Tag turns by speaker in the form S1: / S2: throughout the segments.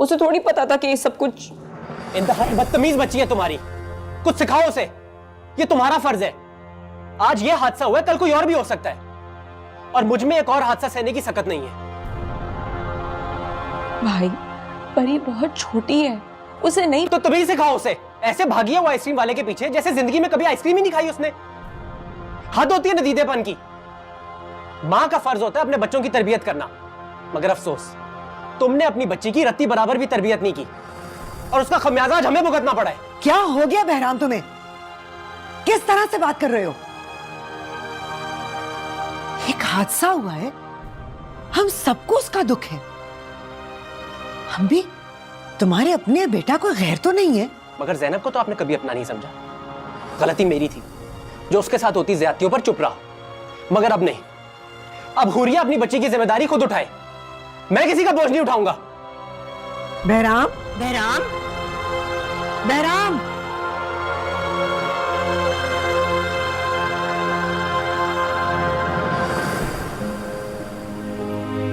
S1: उसे थोड़ी पता था कि ये सब कुछ।
S2: इंतहाई बदतमीज बच्ची है तुम्हारी, कुछ सिखाओ उसे। ये तुम्हारा फर्ज है। आज ये हादसा हुआ है, कल कोई और भी हो सकता है, और मुझ में एक और हादसा सहने की सकत नहीं है।
S1: भाई परी बहुत छोटी है, उसे नहीं।
S2: तो तुम ही सिखाओ उसे। ऐसे भागी है वो आइसक्रीम वाले के पीछे जैसे जिंदगी में कभी आइसक्रीम ही नहीं खाई उसने। हद होती है नदीदेपन की। मां का फर्ज होता है अपने बच्चों की तरबियत करना, मगर अफसोस तुमने अपनी बच्ची की रत्ती बराबर भी तरबियत नहीं की, और उसका खमियाजा आज हमें भुगतना पड़ा है।
S3: क्या हो गया बहराम तुम्हें? किस तरह से बात कर रहे हो? एक हादसा हुआ है, हम सबको उसका दुख है। हम भी तुम्हारे अपने बेटा को गैर तो नहीं है।
S2: मगर ज़ैनब को तो आपने कभी अपना नहीं समझा। गलती मेरी थी जो उसके साथ होती ज्यादतियों पर चुप रहा, मगर अब नहीं। अब हुरिया अपनी बच्ची की जिम्मेदारी खुद उठाए, मैं किसी का बोझ नहीं उठाऊंगा।
S3: बहराम, बहराम, बहराम।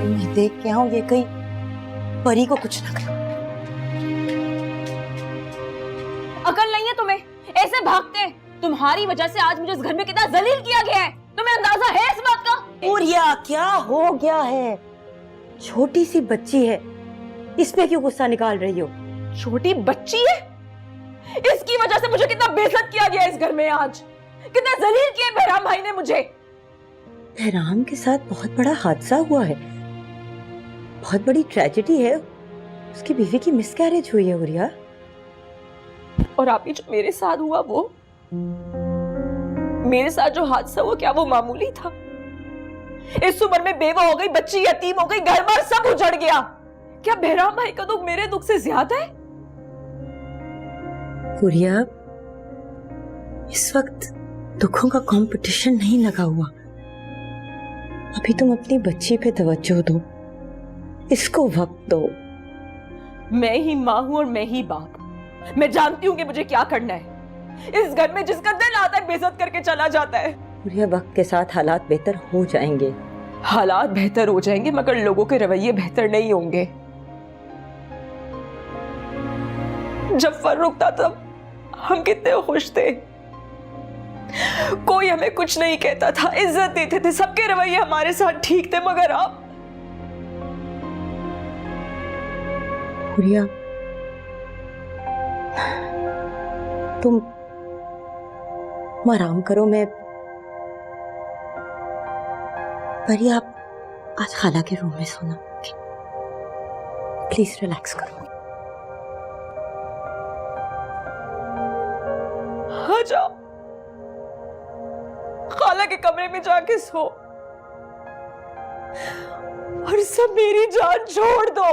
S3: मैं देख के आऊं ये कहीं परी को कुछ ना करे।
S4: अकल नहीं है तुम्हें? ऐसे भागते। तुम्हारी वजह से आज मुझे इस घर में कितना जलील किया गया है, तुम्हें अंदाजा है इस बात का?
S5: पूरिया क्या हो गया है? छोटी सी बच्ची है, इसमें क्यों गुस्सा निकाल रही हो?
S4: छोटी बच्ची है? इसकी वजह से मुझे कितना बेइज्जत किया गया इस घर में, आज कितना जलील किया बहराम भाई ने मुझे।
S5: बहराम के साथ बहुत बड़ा हादसा हुआ है, बहुत बड़ी ट्रेजेडी है। उसकी बीवी की मिसकैरेज हुई है हुरिया।
S4: और आप ही जो मेरे साथ हुआ, वो मेरे साथ जो हादसा हुआ, क्या वो मामूली था? इस उम्र में बेवा हो गई, बच्ची यतीम हो गई, घर बार सब उजड़ गया। क्या बहराम भाई का दुख मेरे दुख से ज्यादा है?
S5: हुरिया, इस वक्त दुखों का कंपटीशन नहीं लगा हुआ। अभी तुम अपनी बच्ची पे तवज्जो दो, इसको वक्त दो।
S4: मैं ही माँ हूं और मैं ही बाप। मैं जानती हूँ कि मुझे क्या करना है। इस घर में जिसका दिल आता है बेइज्जत करके चला जाता है।
S5: हुरिया, वक्त के साथ हालात बेहतर हो जाएंगे।
S4: हालात बेहतर हो जाएंगे, मगर लोगों के रवैये बेहतर नहीं होंगे। जब फर्रुख था तब हम कितने खुश थे, कोई हमें कुछ नहीं कहता था, इज्जत देते थे, सबके रवैये हमारे साथ ठीक थे। मगर अब
S5: हुरिया, तुम आराम करो। मैं परी, आप आज खाला के रूम में सोना, प्लीज रिलैक्स करो।
S4: आ जाओ, खाला के कमरे में जाके सो और सब मेरी जान छोड़ दो।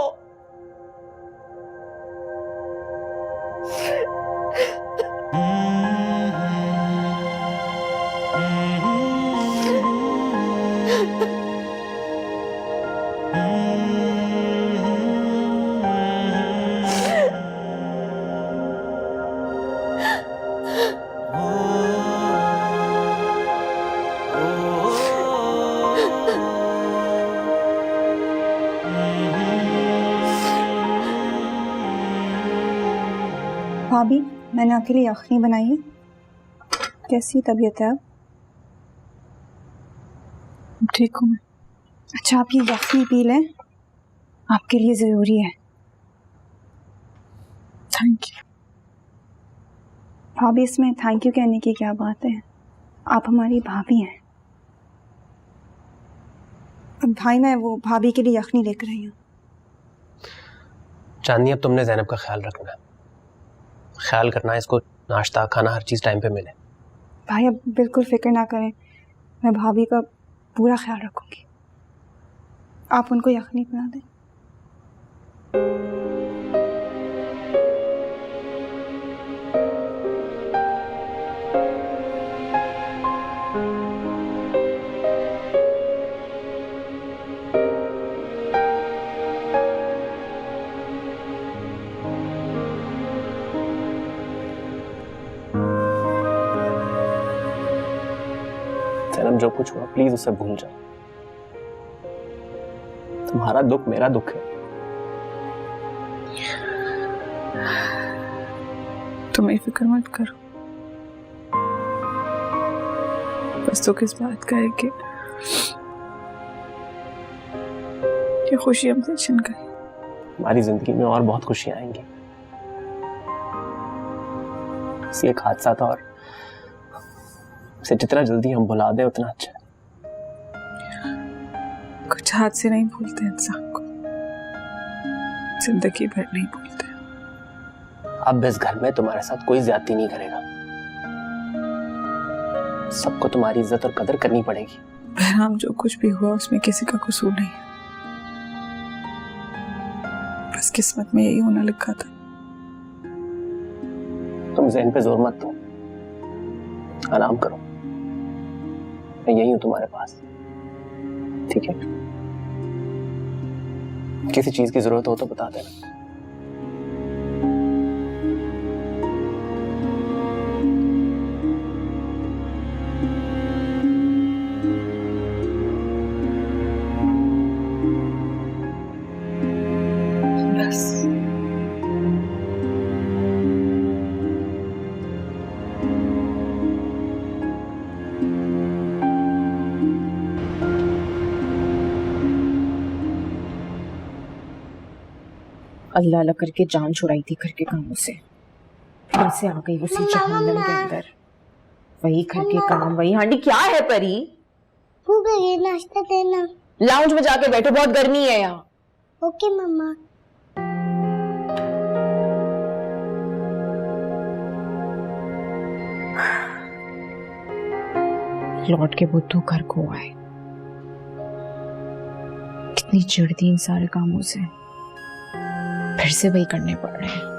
S6: भाभी, मैंने आपके लिए यखनी बनाई है। कैसी तबीयत है अब? ठीक हूँ मैं। अच्छा, आप ये यखनी पी लें, आपके लिए ज़रूरी है। Thank you. भाभी, इसमें थैंक यू कहने की क्या बात है? आप हमारी भाभी हैं। अब भाई, मैं वो भाभी के लिए यखनी लेकर आई हूँ।
S2: चांदनी, अब तुमने ज़ैनब का ख्याल रखना है, ख्याल करना है, इसको नाश्ता खाना हर चीज टाइम पे मिले।
S6: भाई, अब बिल्कुल फिक्र ना करें, मैं भाभी का पूरा ख्याल रखूंगी। आप उनको यखनी पिला दें।
S2: ज़ैनब, जो कुछ हुआ प्लीज उसे भूल जाओ। तुम्हारा दुख मेरा दुख है।
S6: तुम ये फिक्र मत करो, बस तो किस बात का है कि ये खुशी हमसे छिन गई।
S2: हमारी जिंदगी में और बहुत खुशियां आएंगी। बस एक हादसा था और इसे जितना जल्दी हम भुला दें उतना अच्छा है।
S6: कुछ हादसे नहीं भूलते इंसान को, जिंदगी भर नहीं भूलते।
S2: अब इस घर में तुम्हारे साथ कोई ज्यादती नहीं करेगा। सबको तुम्हारी इज्जत और कदर करनी पड़ेगी।
S6: बहराम, जो कुछ भी हुआ उसमें किसी का कसूर नहीं है, बस किस्मत में यही होना लिखा था।
S2: तुम ज़हन पे जोर मत दो, आराम करो, मैं यही हूं तुम्हारे पास, ठीक है? किसी चीज की जरूरत हो तो बता देना।
S4: अल्लाह अल्लाह करके जान छुड़ाई थी घर के कामों से, फिर से आ गई उसी जहन्नम के अंदर। वही घर के काम, वही हांडी। क्या है परी?
S7: भूख लगी है, नाश्ता देना।
S4: लाउंज में जाके बैठो, बहुत गर्मी है यहाँ।
S7: ओके मम्मा।
S4: लौट के बुद्धू घर को आए। कितनी चिढ़ थी इन सारे कामों से, फिर से वही करने पड़ रहे हैं।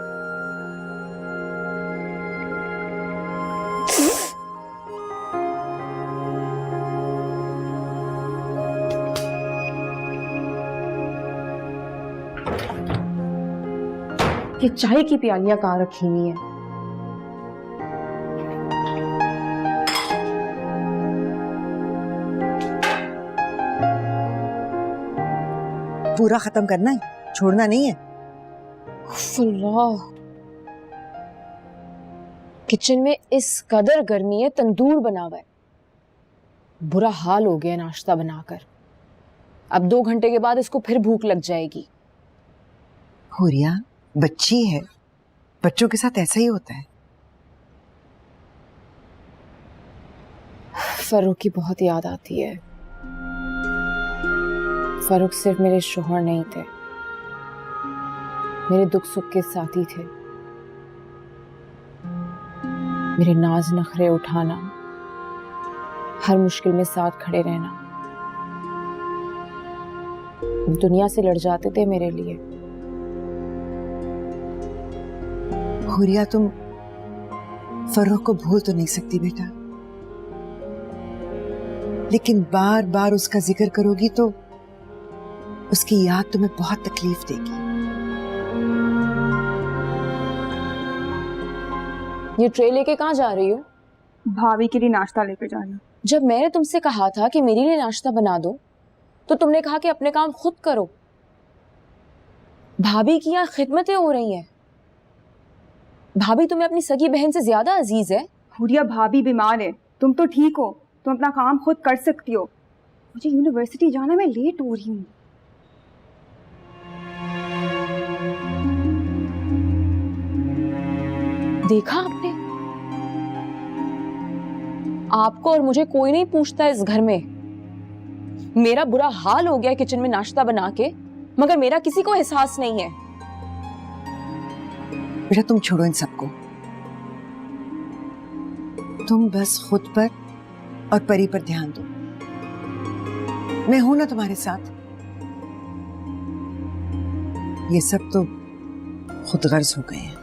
S4: ये चाय की प्यालियां कहाँ रखी हुई है?
S3: पूरा खत्म करना है, छोड़ना नहीं है।
S4: अल्लाह, किचन में इस कदर गर्मी है, तंदूर बना हुआ है। बुरा हाल हो गया नाश्ता बनाकर। अब 2 घंटे के बाद इसको फिर भूख लग जाएगी।
S3: हुरिया बच्ची है, बच्चों के साथ ऐसा ही होता है।
S4: फरूक की बहुत याद आती है। फरूक सिर्फ मेरे शोहर नहीं थे, मेरे दुख सुख के साथी थे। मेरे नाज नखरे उठाना, हर मुश्किल में साथ खड़े रहना। दुनिया से लड़ जाते थे मेरे लिए।
S3: हुरिया, तुम फरूक को भूल तो नहीं सकती बेटा, लेकिन बार बार उसका जिक्र करोगी तो उसकी याद तुम्हें बहुत तकलीफ देगी।
S4: ये ट्रे लेके कहाँ जा रही हो?
S6: भाभी के लिए नाश्ता लेकर जा रही हूँ।
S4: जब मैंने तुमसे कहा था कि मेरे लिए नाश्ता बना दो, तो तुमने कहा कि अपने काम खुद करो। भाभी की यहाँ खिदमतें हो रही हैं। भाभी तुम्हें अपनी सगी बहन से ज्यादा अजीज है।
S6: हुरिया, भाभी बीमार है, तुम तो ठीक हो, तुम अपना काम खुद कर सकती हो। मुझे यूनिवर्सिटी जाना, मैं लेट हो रही हूँ।
S4: देखा आपने? आपको और मुझे कोई नहीं पूछता इस घर में। मेरा बुरा हाल हो गया किचन में नाश्ता बना के, मगर मेरा किसी को एहसास नहीं है।
S3: बेटा तुम छोड़ो इन सबको, तुम बस खुद पर और परी पर ध्यान दो। मैं हूं ना तुम्हारे साथ। ये सब तो खुद गर्ज हो गए हैं।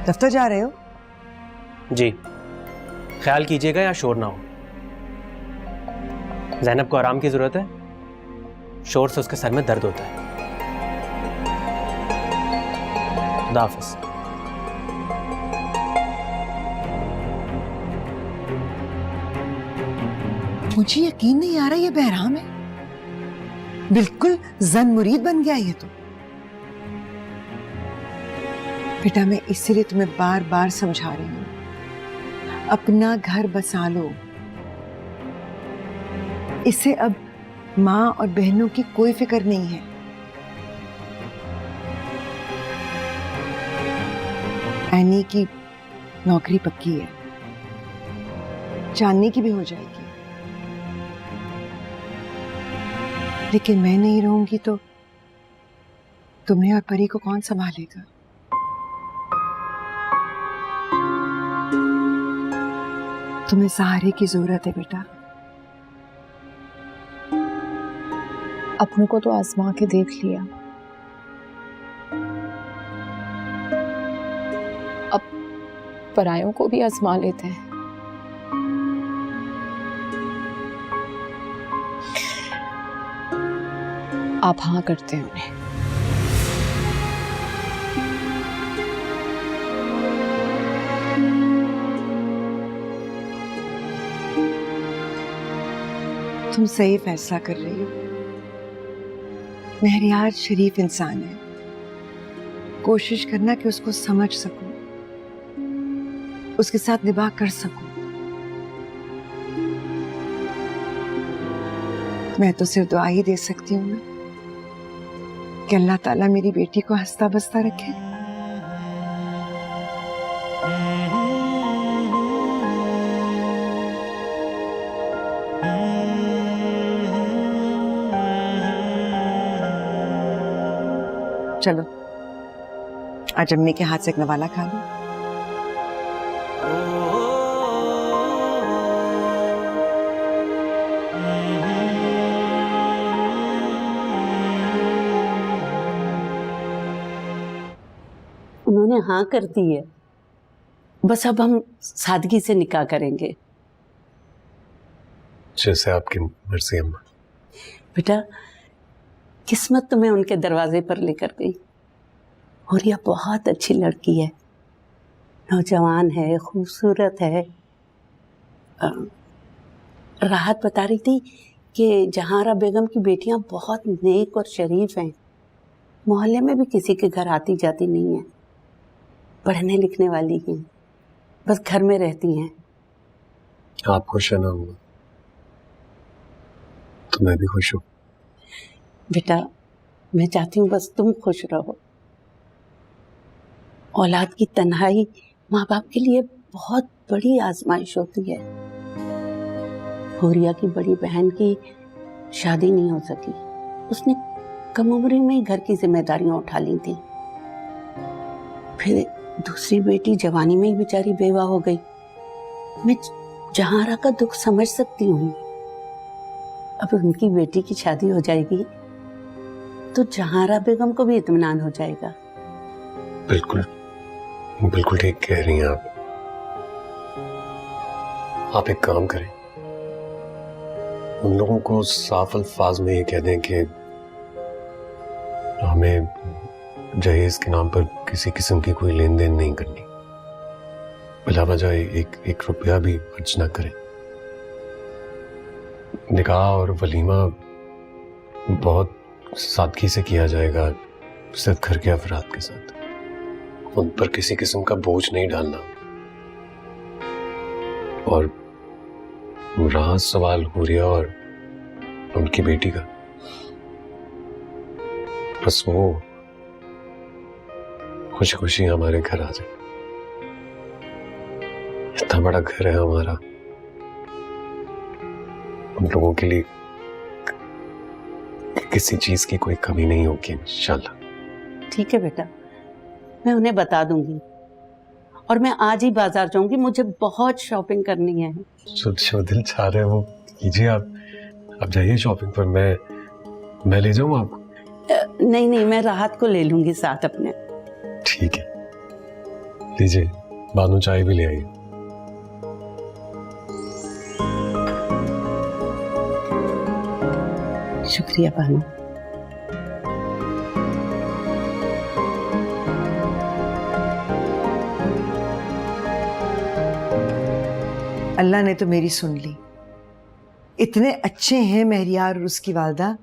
S3: दफ्तर जा रहे हो?
S2: जी, ख्याल कीजिएगा या शोर ना हो। ज़ैनब को आराम की जरूरत है, शोर से उसके सर में दर्द होता है। खुदा हाफिज़।
S3: मुझे यकीन नहीं आ रहा ये बहराम है, बिल्कुल जन मुरीद बन गया ये तो। बेटा मैं इसीलिए तुम्हें बार बार समझा रही हूं, अपना घर बसा लो। इससे अब माँ और बहनों की कोई फिक्र नहीं है। एनी की नौकरी पक्की है, चांदनी की भी हो जाएगी, लेकिन मैं नहीं रहूंगी तो तुम्हें और परी को कौन संभालेगा? तुम्हें सहारे की जरूरत है बेटा।
S1: अपनों को तो आजमा के देख लिया, अब परायों को भी आजमा लेते हैं। आप हाँ करते हैं उन्हें।
S3: तुम सही फैसला कर रही हो। महरियार शरीफ इंसान है, कोशिश करना कि उसको समझ सकूं, उसके साथ निभाह कर सकूं। मैं तो सिर्फ दुआ ही दे सकती हूँ ना कि अल्लाह ताला मेरी बेटी को हंसता बसता रखे। चलो आज अम्मी के हाथ से एक नवाला खा लो।
S8: उन्होंने हाँ कर दी है, बस अब हम सादगी से निकाह करेंगे।
S9: जैसे आपकी मर्जी अम्मा।
S8: बेटा किस्मत तुम्हें उनके दरवाजे पर लेकर गई। हुरिया बहुत अच्छी लड़की है, नौजवान है, खूबसूरत है। राहत बता रही थी कि जहांरा बेगम की बेटियां बहुत नेक और शरीफ हैं, मोहल्ले में भी किसी के घर आती जाती नहीं है, पढ़ने लिखने वाली हैं, बस घर में रहती हैं।
S9: आप खुश है ना अम्मा? तो मैं भी खुश हूँ।
S8: बेटा मैं चाहती हूँ बस तुम खुश रहो। औलाद की तन्हाई माँ बाप के लिए बहुत बड़ी आजमाइश होती है। हुरिया की बड़ी बहन की शादी नहीं हो सकी, उसने कम उम्र में ही घर की जिम्मेदारियां उठा ली थी। फिर दूसरी बेटी जवानी में ही बेचारी बेवा हो गई। मैं जहांरा का दुख समझ सकती हूँ। अब उनकी बेटी की शादी हो जाएगी तो जहांरा बेगम को भी इत्मीनान हो जाएगा।
S9: बिल्कुल बिल्कुल ठीक कह रही हैं आप एक काम करें, उन लोगों को साफ अल्फाज में ये कह दें कि हमें जहेज के नाम पर किसी किस्म की कोई लेन देन नहीं करनी, बिला वजह एक रुपया भी खर्च ना करें। निकाह और वलीमा बहुत सादगी से किया जाएगा, सिर्फ घर के अफराद के साथ। उन पर किसी किस्म का बोझ नहीं डालना। और रहा सवाल हुरिया और उनकी बेटी का, बस वो खुशी खुशी हमारे घर आ जाए। इतना बड़ा घर है हमारा, उन लोगों के लिए किसी चीज की कोई कमी नहीं होगी इंशाल्लाह।
S8: ठीक है बेटा, मैं उन्हें बता दूंगी और मैं आज ही बाजार जाऊंगी, मुझे बहुत शॉपिंग करनी है।
S9: जो दिल चाह रहे हैं वो कीजिए। आप जाइए शॉपिंग पर, मैं ले जाऊं आपको?
S8: नहीं नहीं, मैं राहत को ले लूंगी साथ अपने।
S9: ठीक है, लीजिए, बानू चाय भी ले आइए।
S8: शुक्रिया बानू।
S3: अल्लाह ने तो मेरी सुन ली। इतने अच्छे हैं महरियार और उसकी वालदा।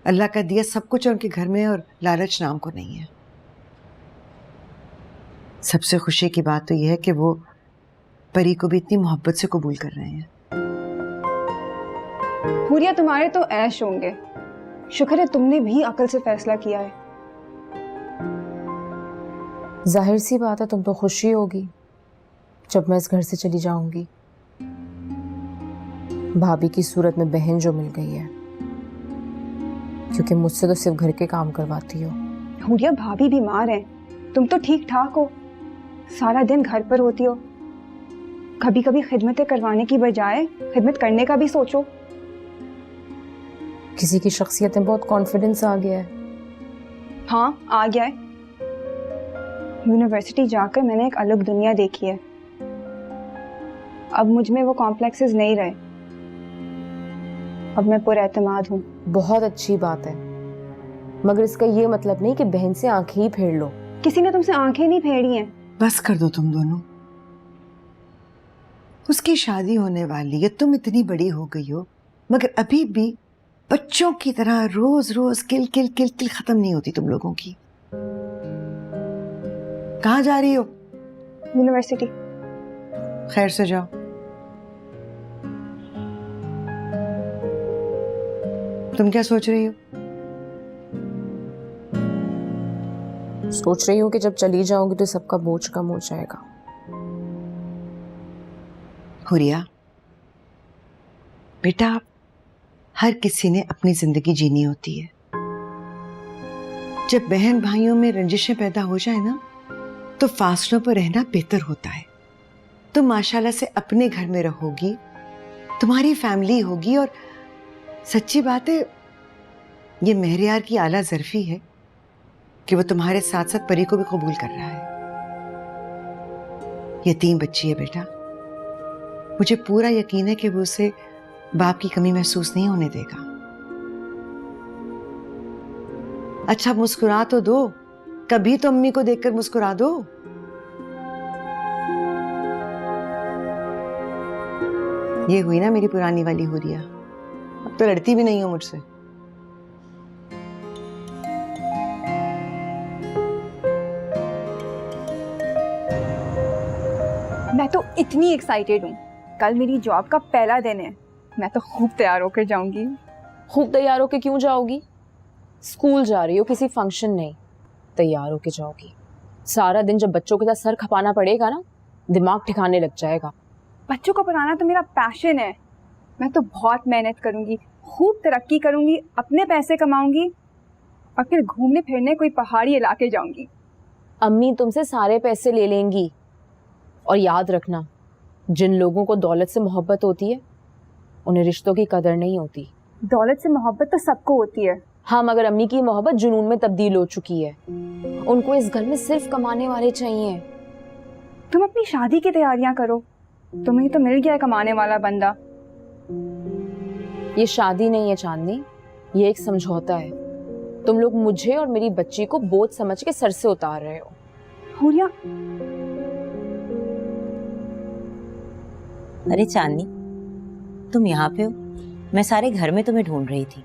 S3: अल्लाह का दिया सब कुछ उनके घर में और लालच नाम को नहीं है। सबसे खुशी की बात तो यह है कि वो परी को भी इतनी मोहब्बत से कबूल कर रहे हैं।
S6: हुरिया, तुम्हारे तो ऐश होंगे। शुक्र है तुमने भी अकल से फैसला किया है।
S1: जाहिर सी बात है तुम तो खुशी होगी जब मैं इस घर से चली जाऊंगी। भाभी की सूरत में बहन जो मिल गई है, क्योंकि मुझसे तो सिर्फ घर के काम करवाती हो।
S6: हुरिया, भाभी बीमार है, तुम तो ठीक ठाक हो, सारा दिन घर पर होती हो। कभी कभी खिदमतें करवाने की बजाय खिदमत करने का भी सोचो।
S1: किसी की शख्सियत में बहुत कॉन्फिडेंस आ गया है।
S6: हाँ, आ गया है। यूनिवर्सिटी जाकर मैंने एक अलग दुनिया देखी है। अब मुझ में वो कॉम्प्लेक्सेस नहीं रहे। अब मैं पुरएतमाद हूँ।
S1: बहुत अच्छी बात है, मगर इसका ये मतलब नहीं कि बहन से आंखें ही फेर लो।
S6: किसी ने तुमसे आंखें नहीं फेरी हैं।
S3: बस कर दो तुम दोनों। उसकी शादी होने वाली है, तुम इतनी बड़ी हो गई हो, मगर अभी भी बच्चों की तरह रोज रोज किल किल किल किल खत्म नहीं होती तुम लोगों की। कहाँ जा रही हो?
S6: यूनिवर्सिटी।
S3: खैर से जाओ। तुम क्या सोच रही हो?
S1: सोच रही हूँ कि जब चली जाऊंगी तो सबका बोझ कम हो जाएगा।
S3: हुरिया बेटा, हर किसी ने अपनी जिंदगी जीनी होती है। जब बहन भाइयों में रंजिशें पैदा हो जाए ना, तो फासलों पर रहना बेहतर होता है। तुम माशाल्लाह से अपने घर में रहोगी, तुम्हारी फैमिली होगी, और सच्ची बात है ये मेहरियार की आला ज़र्फी है कि वो तुम्हारे साथ साथ परी को भी कबूल कर रहा है। यतीम बच्ची है बेटा, मुझे पूरा यकीन है कि वो उसे बाप की कमी महसूस नहीं होने देगा। अच्छा मुस्कुरा तो दो, कभी तो अम्मी को देखकर मुस्कुरा दो। ये हुई ना मेरी पुरानी वाली हुरिया, अब तो लड़ती भी नहीं हो मुझसे।
S6: मैं तो इतनी एक्साइटेड हूँ, कल मेरी जॉब का पहला दिन है। मैं तो खूब तैयार होकर जाऊंगी।
S1: खूब तैयार होके क्यों जाओगी? स्कूल जा रही हो, किसी फंक्शन नहीं, तैयार होके जाओगी। सारा दिन जब बच्चों के साथ सर खपाना पड़ेगा ना, दिमाग ठिकाने लग जाएगा।
S6: बच्चों को पढ़ाना तो मेरा पैशन है। मैं तो बहुत मेहनत करूंगी, खूब तरक्की करूंगी, अपने पैसे कमाऊंगी और फिर घूमने फिरने कोई पहाड़ी इलाके जाऊंगी।
S1: अम्मी तुमसे सारे पैसे ले लेंगी, और याद रखना, जिन लोगों को दौलत से मोहब्बत होती है उन्हें रिश्तों की कदर नहीं होती।
S6: दौलत से मोहब्बत तो सबको होती है।
S1: हाँ, मगर अम्मी की मोहब्बत जुनून में तब्दील हो चुकी है। उनको इस घर में सिर्फ कमाने वाले चाहिए।
S6: तुम अपनी शादी की तैयारियां करो, तुम्हें तो मिल गया है कमाने वाला बंदा।
S1: ये शादी नहीं है चांदनी, ये एक समझौता है। तुम लोग मुझे और मेरी बच्ची को बोझ समझ के सर से उतार रहे हो।
S6: हुरिया,
S5: अरे चांदनी, तुम यहाँ पे हो? मैं सारे घर में तुम्हें ढूंढ रही थी।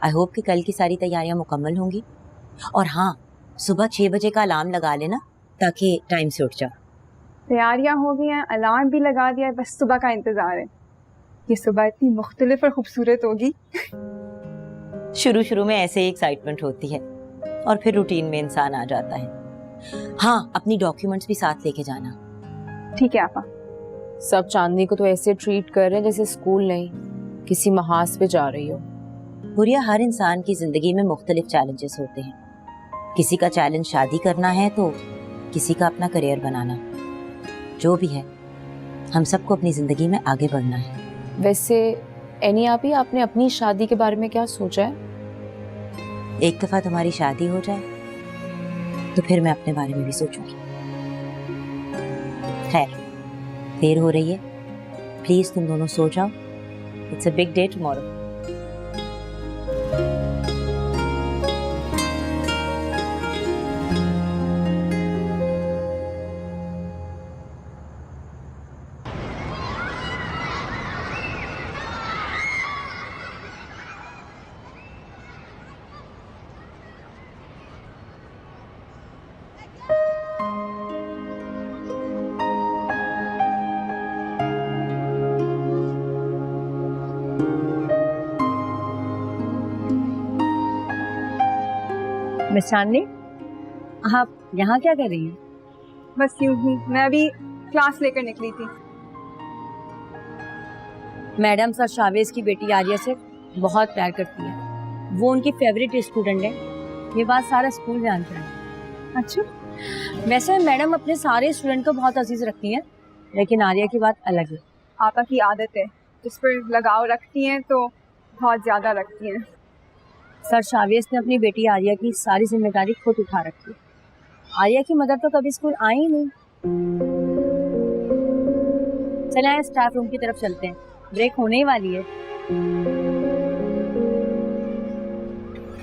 S5: आई होप कि कल की सारी तैयारियां मुकम्मल होंगी। और हाँ, सुबह 6 बजे का अलार्म लगा लेना ताकि टाइम से उठ जाओ।
S6: तैयारियां हो गई हैं, अलार्म भी लगा दिया है, बस सुबह का इंतजार है। ये सुबह इतनी मुख्तलिफ और खूबसूरत होगी।
S5: शुरू शुरू में ऐसे ही एक्साइटमेंट होती है और फिर रूटीन में इंसान आ जाता है। हाँ, अपनी डॉक्यूमेंट्स भी साथ लेके जाना।
S6: ठीक है आपा।
S1: सब चांदनी को तो ऐसे ट्रीट कर रहे हैं जैसे स्कूल नहीं, किसी महाज पे जा रही हो।
S5: हुरिया, हर इंसान की जिंदगी में मुख्तलिफ चैलेंजेस होते हैं। किसी का चैलेंज शादी करना है तो किसी का अपना करियर बनाना। जो भी है, हम सबको अपनी जिंदगी में आगे बढ़ना है।
S1: वैसे एनी आपी, आपने अपनी शादी के बारे में क्या सोचा है?
S5: एक दफा तुम्हारी शादी हो जाए तो फिर मैं अपने बारे में भी सोचूंगी। खैर, देर हो रही है, प्लीज तुम दोनों सो जाओ। It's a big day tomorrow. Miss Chandni, आप यहाँ क्या कर रही हैं?
S6: बस यूं ही, मैं अभी क्लास लेकर निकली थी।
S5: मैडम सर शावेज की बेटी आर्या से बहुत प्यार करती है, वो उनकी फेवरेट स्टूडेंट है, ये बात सारा स्कूल जानता है।
S6: अच्छा,
S5: वैसे मैडम अपने सारे स्टूडेंट को बहुत अजीज रखती हैं, लेकिन आर्या की बात अलग है।
S6: आपा की आदत है, जिस पर लगाव रखती हैं तो बहुत ज़्यादा रखती हैं।
S5: सर शावेज ने अपनी बेटी आर्या की सारी जिम्मेदारी खुद उठा रखी है। आर्या की मदर तो कभी स्कूल आई ही नहीं। चले आए स्टाफ रूम की तरफ चलते हैं, ब्रेक होने ही वाली है।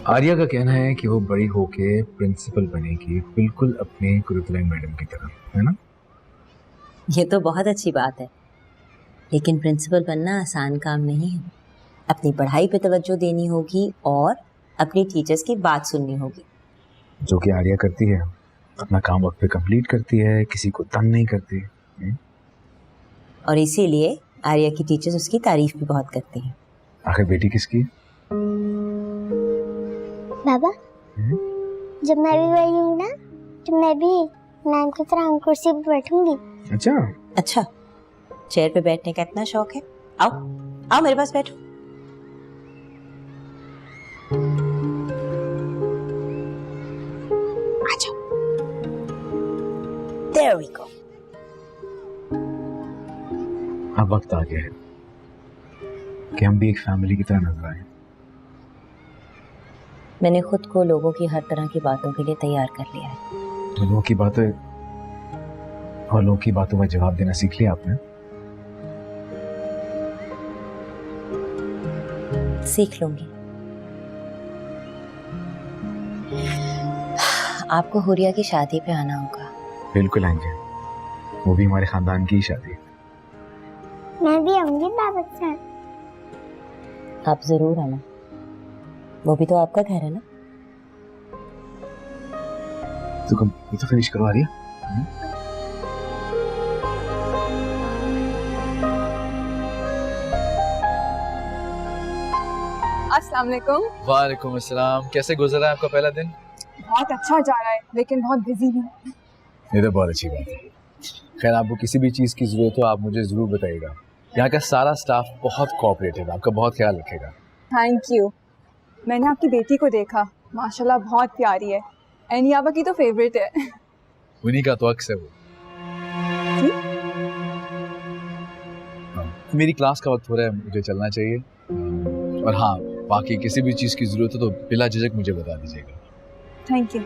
S10: आर्या का कहना है कि वो बड़ी होके प्रिंसिपल बनेगी, बिल्कुल अपने गुरुकुलम मैडम की तरह, है ना?
S11: ये तो बहुत अच्छी बात है, लेकिन प्रिंसिपल बनना आसान काम नहीं है। अपनी पढ़ाई पे तवज्जो देनी होगी और अपनी टीचर्स की बात सुननी होगी,
S10: जो कि आर्या करती है। अपना काम वक्त पे कंप्लीट करती है, किसी को तंग नहीं करती।
S11: और इसीलिए आर्या की टीचर्स उसकी तारीफ भी बहुत करती हैं।
S10: आखिर बेटी किसकी है?
S7: बाबा, जब मैं भी बड़ी हूँ ना, तो मैं भी मैम की तरह कुर्सी पर बैठूंगी।
S11: अच्छा, चेयर पे बैठने का इतना शौक है? आओ आओ मेरे पास बैठो। आ जाओ। There we go.
S10: अब वक्त आ गया है कि हम भी एक फैमिली की तरह नजर आए।
S11: मैंने खुद को लोगों की हर तरह की बातों के लिए तैयार कर लिया है।
S10: तो लोगों की बातें और लोगों की बातों में जवाब देना सीख लिया आपने?
S11: सीख लूंगी। आपको हुरिया की शादी पे आना होगा।
S10: बिल्कुल आएंगे, वो भी हमारे खानदान की ही शादी है।
S7: मैं भी आऊंगी दावत से।
S11: आप जरूर आना, वो भी तो आपका घर है ना।
S10: तो कम ये तो फिनिश करवा दिया।
S6: अस्सलाम वालेकुम।
S12: वालेकुम अस्सलाम। कैसे गुजरा आपका पहला दिन?
S6: बहुत अच्छा जा रहा है, लेकिन बहुत बिजी हूँ।
S10: ये तो बहुत अच्छी बात है। खैर, आपको किसी भी चीज़ की ज़रूरत हो आप मुझे ज़रूर बताइएगा। यहाँ का सारा स्टाफ बहुत कोऑपरेटिव है, आपका बहुत ख्याल रखेगा।
S6: Thank you. मैंने आपकी बेटी को देखा, माशाल्लाह बहुत प्यारी है। एनियाबा की तो फेवरेट है।
S12: उन्हीं का तो अक्स है वो। मेरी क्लास का वक्त हो रहा है, मुझे चलना चाहिए। और हाँ, बाकी किसी भी चीज़ की ज़रूरत हो तो बिला झिझक मुझे बता दीजिएगा।
S6: Thank you.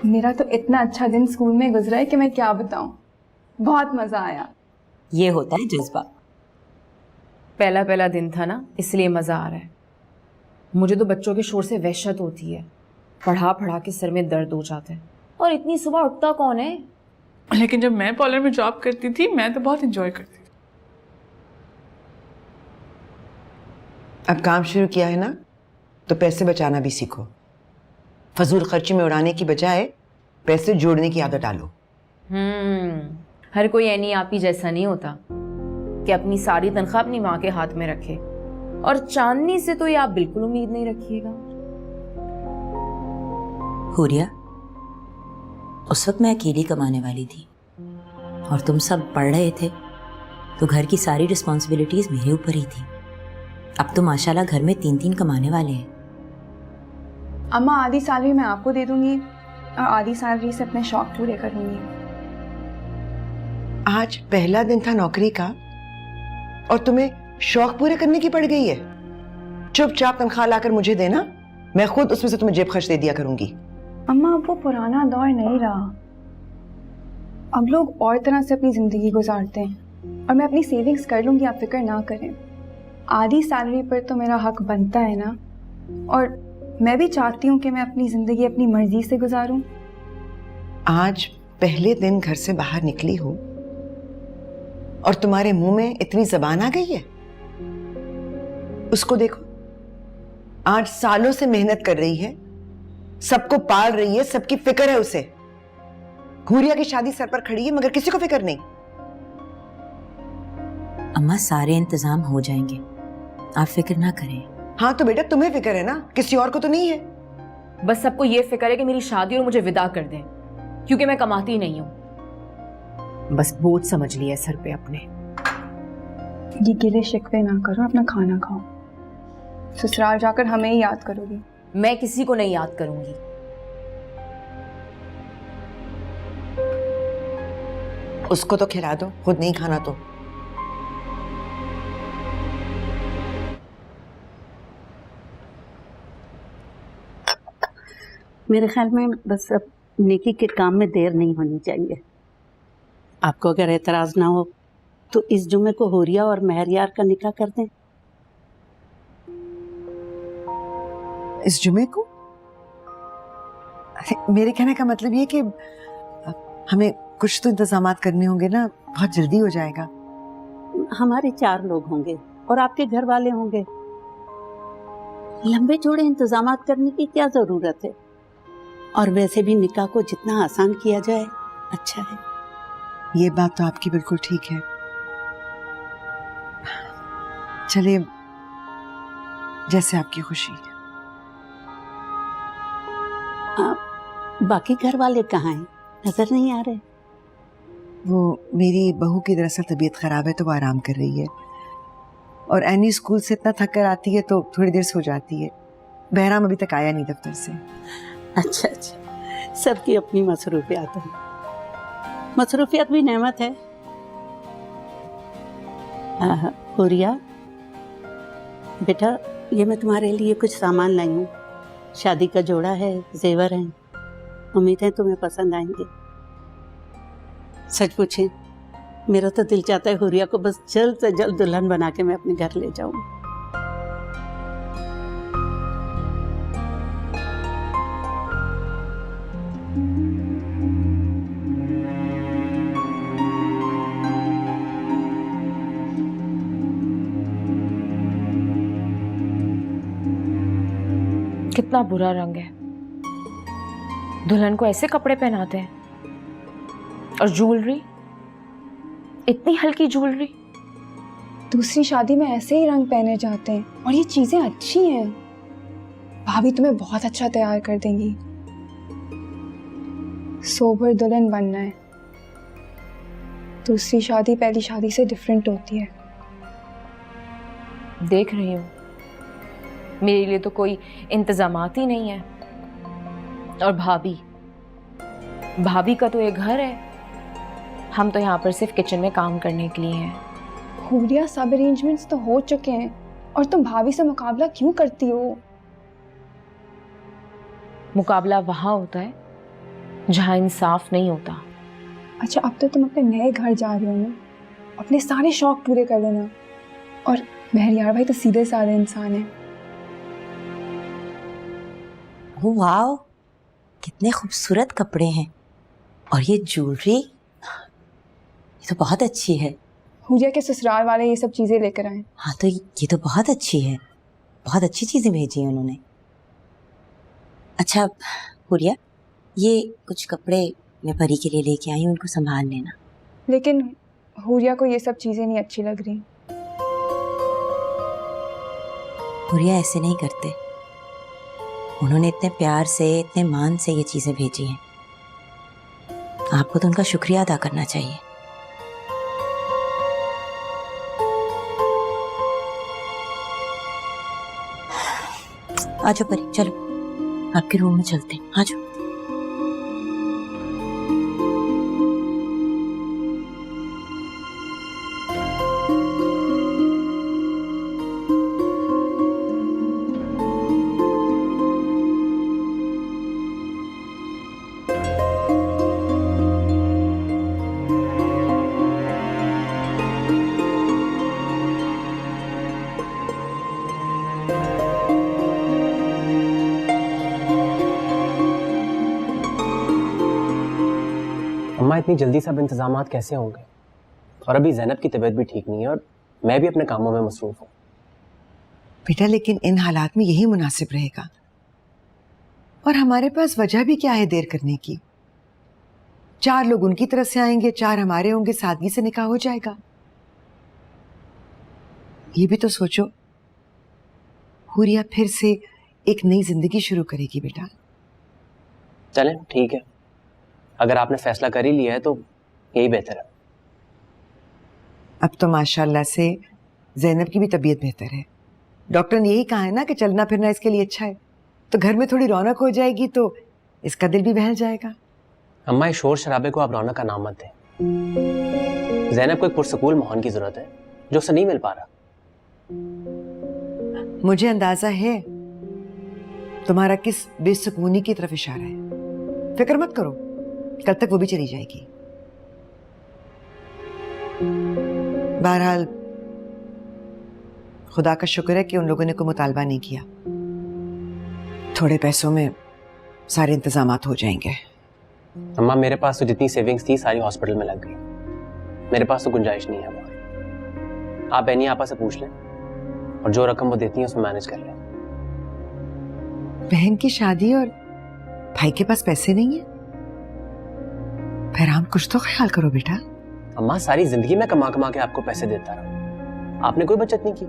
S6: मेरा तो इतना अच्छा दिन स्कूल में गुजरा है कि मैं क्या बताऊं। बहुत मजा आया।
S11: ये होता है जज्बा।
S1: पहला पहला दिन था ना, इसलिए मज़ा आ रहा है। मुझे तो बच्चों के शोर से वहशत होती है, पढ़ा पढ़ा के सर में दर्द हो जाता है। और इतनी सुबह उठता कौन है?
S13: लेकिन जब मैं पार्लर में जॉब करती थी, मैं तो बहुत एंजॉय करती थी।
S3: अब काम शुरू किया है ना, तो पैसे बचाना भी सीखो। फजूल खर्ची में उड़ाने की बजाय पैसे जोड़ने की आदत डालो।
S1: हर कोई ऐनी आप ही जैसा नहीं होता कि अपनी सारी तनख्वाह अपनी माँ के हाथ में रखे। और चांदनी से तो ये आप बिल्कुल उम्मीद नहीं रखिएगा।
S11: हुरिया, उस वक्त मैं अकेली कमाने वाली थी और तुम सब पढ़ रहे थे, तो घर की सारी रिस्पॉन्सिबिलिटीज मेरे ऊपर ही थी। अब तो माशाल्लाह घर में 3-3 कमाने वाले हैं।
S6: अम्मा, आधी सैलरी मैं आपको दे दूंगी और आधी सैलरी से अपने शौक पूरे करूंगी।
S3: आज पहला दिन था नौकरी का और तुम्हें शौक पूरे करने की पड़ गई है। चुपचाप तनख्वाह लाकर मुझे देना, मैं खुद उसमें से तुम्हें जेब खर्च दे दिया करूंगी।
S6: अम्मा, अब वो पुराना दौर नहीं रहा। अब लोग और तरह से अपनी जिंदगी गुजारते हैं और मैं अपनी सेविंग्स कर लूंगी, आप फिक्र ना करें। आधी सैलरी पर तो मेरा हक बनता है ना, और मैं भी चाहती हूँ कि मैं अपनी जिंदगी अपनी मर्जी से गुजारूं।
S3: आज पहले दिन घर से बाहर निकली हो और तुम्हारे मुंह में इतनी जबान आ गई है। उसको देखो, आज सालों से मेहनत कर रही है, सबको पाल रही है, सबकी फिक्र है उसे। हुरिया की शादी सर पर खड़ी है मगर किसी को फिक्र नहीं।
S11: अम्मा सारे इंतजाम हो जाएंगे, आप फिक्र ना करें।
S3: हाँ तो बेटा तुम्हें फिक्र है ना, किसी और को तो नहीं है।
S1: बस सबको ये फिक्र है कि मेरी शादी और मुझे विदा कर दें, क्योंकि मैं कमाती नहीं हूँ। बस बोझ समझ लिया सर पे अपने।
S6: ये गिले शिकवे ना करो, अपना खाना खाओ। ससुराल जाकर हमें ही याद करोगी।
S1: मैं किसी को नहीं याद करूंगी।
S3: उसको तो खिला दो, खुद नहीं खाना तो।
S8: मेरे ख्याल में बस अब नेकी के काम में देर नहीं होनी चाहिए। आपको अगर एतराज ना हो तो इस जुमे को होरिया और महरियार का निकाह कर दें।
S3: इस जुमे को? मेरे कहने का मतलब ये कि हमें कुछ तो इंतजामात करने होंगे ना, बहुत जल्दी हो जाएगा।
S8: हमारे 4 लोग होंगे और आपके घर वाले होंगे, लंबे चौड़े इंतजामात करने की क्या जरूरत है। और वैसे भी निकाह को जितना आसान किया जाए अच्छा है।
S3: ये बात तो आपकी बिल्कुल ठीक है। चलिए, जैसे आपकी खुशी।
S8: बाकी घर वाले कहाँ हैं? नजर नहीं आ रहे।
S3: वो मेरी बहू की दरअसल तबीयत खराब है तो वो आराम कर रही है, और एनी स्कूल से इतना थक कर आती है तो थोड़ी देर सो जाती है। बहराम अभी तक आया नहीं दफ्तर से।
S8: अच्छा अच्छा, सबकी अपनी मसरूफियात है। मसरूफियात भी नेमत है। हुरिया बेटा, ये मैं तुम्हारे लिए कुछ सामान लाई हूँ। शादी का जोड़ा है, जेवर हैं, उम्मीद है तुम्हें पसंद आएंगे। सच पूछे, मेरा तो दिल चाहता है हुरिया को बस जल्द से जल्द दुल्हन बना के मैं अपने घर ले जाऊं।
S1: कितना बुरा रंग है, दुल्हन को ऐसे कपड़े पहनाते हैं। और ज्वेलरी, इतनी हल्की ज्वेलरी।
S6: दूसरी शादी में ऐसे ही रंग पहने जाते हैं, और ये चीजें अच्छी हैं। भाभी तुम्हें बहुत अच्छा तैयार कर देंगी। सोबर दुल्हन बनना है। दूसरी शादी पहली शादी से डिफरेंट होती है।
S1: देख रही हूँ, मेरे लिए तो कोई इंतजामात ही नहीं है। और भाभी का तो ये घर है, हम तो यहाँ पर सिर्फ किचन में काम करने के लिए हैं।
S6: हुरिया, सब अरेंजमेंट्स तो हो चुके हैं, और तुम भाभी से मुकाबला क्यों करती हो?
S1: मुकाबला वहाँ होता है जहाँ इंसाफ नहीं होता।
S6: अच्छा, अब तो तुम अपने नए घर जा रही हो ना, अपने सारे शौक पूरे कर लेना। और महरियार भाई तो सीधे साधे इंसान है।
S11: वाह, कितने खूबसूरत कपड़े हैं। और ये ज्वेलरी, ये तो बहुत अच्छी है।
S6: हुरिया के ससुराल वाले ये सब चीजें लेकर आए।
S11: हाँ तो ये तो बहुत अच्छी है, बहुत अच्छी चीजें भेजी हैं उन्होंने। अच्छा हुरिया, ये कुछ कपड़े मैं परी के लिए लेके आई हूँ, उनको संभाल लेना।
S6: लेकिन हुरिया को ये सब चीजें नहीं अच्छी लग रही।
S11: हुरिया ऐसे नहीं करते, उन्होंने इतने प्यार से, इतने मान से ये चीजें भेजी हैं। आपको तो उनका शुक्रिया अदा करना चाहिए। आजो परी, चलो आपके रूम में चलते हैं। आजो।
S2: अम्मा, इतनी जल्दी सब इंतजामात कैसे होंगे? और अभी ज़ैनब की तबीयत भी ठीक नहीं है, और मैं भी अपने कामों में मसरूफ हूँ।
S3: बेटा, लेकिन इन हालात में यही मुनासिब रहेगा, और हमारे पास वजह भी क्या है देर करने की। 4 लोग उनकी तरफ से आएंगे, 4 हमारे होंगे, सादगी से निकाह हो जाएगा। ये भी तो सोचो, हुरिया फिर से एक नई जिंदगी शुरू करेगी बेटा।
S2: चलें ठीक है, अगर आपने फैसला कर ही लिया है तो यही बेहतर है।
S3: अब तो माशाल्लाह से ज़ैनब की भी तबीयत बेहतर है। डॉक्टर ने यही कहा है ना कि चलना फिरना इसके लिए अच्छा है, तो घर में थोड़ी रौनक हो जाएगी तो इसका दिल भी बहल जाएगा।
S2: अम्मा, इस शोर शराबे को आप रौनक का नाम मत दें। ज़ैनब को एक पुरसकून माहौल की जरूरत है जो उसे नहीं मिल पा रहा।
S3: मुझे अंदाजा है तुम्हारा किस बेसुकूनी की तरफ इशारा है। फिक्र मत करो, कल तक वो भी चली जाएगी। बहरहाल खुदा का शुक्र है कि उन लोगों ने कोई मुतालबा नहीं किया। थोड़े पैसों में सारे इंतजामात हो जाएंगे।
S2: अम्मा, मेरे पास तो जितनी सेविंग्स थी सारी हॉस्पिटल में लग गई। मेरे पास तो गुंजाइश नहीं है अम्मा। आप बहनी आपा से पूछ लें और जो रकम वो देती है उसमें मैनेज कर लें।
S3: बहन की शादी और भाई के पास पैसे नहीं है? फिर हम कुछ तो ख्याल करो बेटा।
S2: अम्मा, सारी जिंदगी मैं कमा कमा के आपको पैसे देता रहा, आपने कोई बचत नहीं की।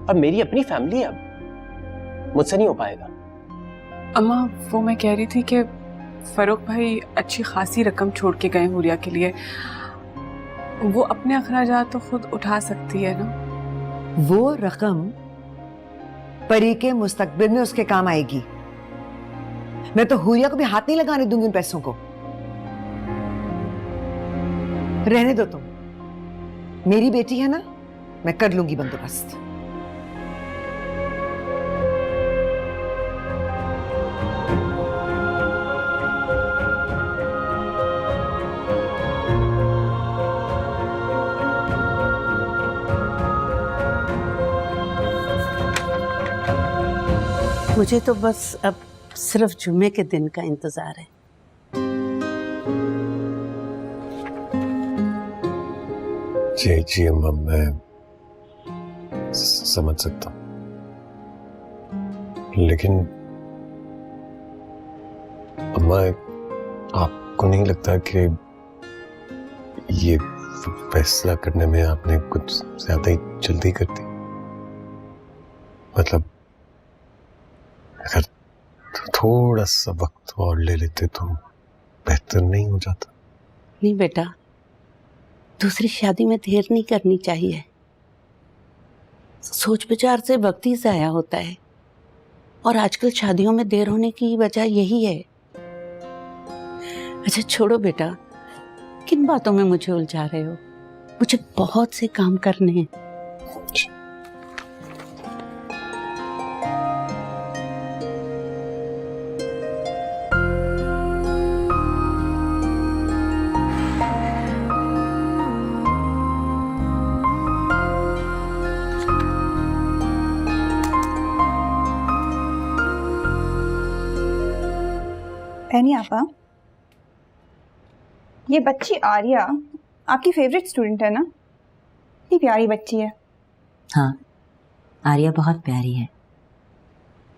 S2: अब मेरी अपनी फैमिली है, अब मुझसे नहीं हो पाएगा।
S13: अम्मा, वो मैं कह रही थी कि फरूक भाई अच्छी खासी रकम छोड़ के गए हुरिया के लिए, वो अपने अखराजात तो खुद उठा सकती है ना।
S3: वो रकम परी के मुस्तकबिल में उसके काम आएगी। मैं तो हुरिया को भी हाथ नहीं लगाने दूंगी उन पैसों को। रहने दो तुम, मेरी बेटी है ना, मैं कर लूंगी बंदोबस्त।
S8: मुझे तो बस अब सिर्फ जुम्मे के दिन का इंतजार है।
S9: जी अम्मा, मैं समझ सकता हूँ, लेकिन अम्मा आपको नहीं लगता कि ये फैसला करने में आपने कुछ ज्यादा ही जल्दी कर दी? मतलब अगर थोड़ा सा वक्त और ले लेते तो बेहतर नहीं हो जाता?
S8: नहीं बेटा, दूसरी शादी में देर नहीं करनी चाहिए। सोच विचार से वक्त ही ज़ाया होता है, और आजकल शादियों में देर होने की वजह यही है। अच्छा छोड़ो बेटा, किन बातों में मुझे उलझा रहे हो? मुझे बहुत से काम करने हैं।
S6: बहनी आपा, ये बच्ची आर्या आपकी फेवरेट स्टूडेंट है ना? इतनी प्यारी बच्ची है।
S11: हाँ, आर्या बहुत प्यारी है,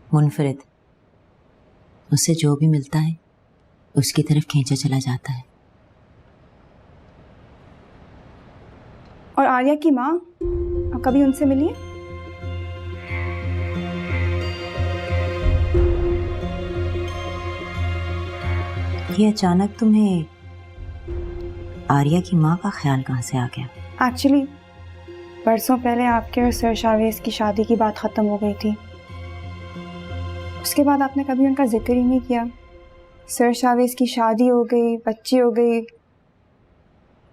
S11: मुनफरिद। उससे जो भी मिलता है उसकी तरफ खींचा चला जाता है।
S6: और आर्या की माँ, आप कभी उनसे मिली है?
S11: ये अचानक तुम्हें आर्या की माँ का ख्याल कहाँ से आ गया?
S6: एक्चुअली परसों पहले आपके और सर शावेज की शादी की बात ख़त्म हो गई थी। उसके बाद आपने कभी उनका जिक्र ही नहीं किया। सर शावेज की शादी हो गई, बच्ची हो गई,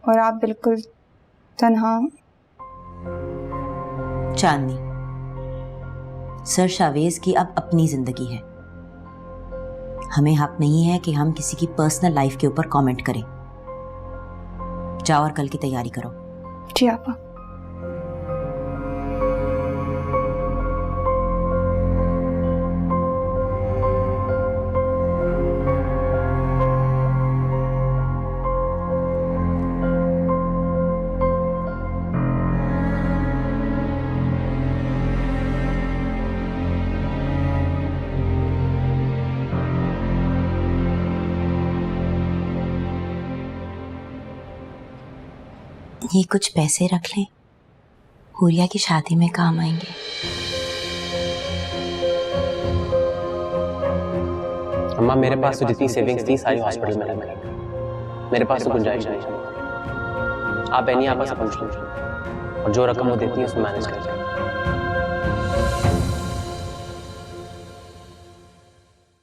S6: और आप बिल्कुल तन्हा।
S11: चांदनी, सर शावेज की अब अपनी जिंदगी है। हमें हक नहीं है कि हम किसी की पर्सनल लाइफ के ऊपर कमेंट करें। जाओ और कल की तैयारी करो।
S6: जी आपा।
S11: ये कुछ पैसे रख लें, हुरिया की शादी में काम आएंगे।
S2: अम्मा मेरे पास तो जितनी सेविंग्स थी सारी हॉस्पिटल में लग गई। मेरे पास तो गुंजाइश नहीं है। आप एनी आपस समझ लीजिए और जो रकम वो देती है उसको मैनेज कर जाए।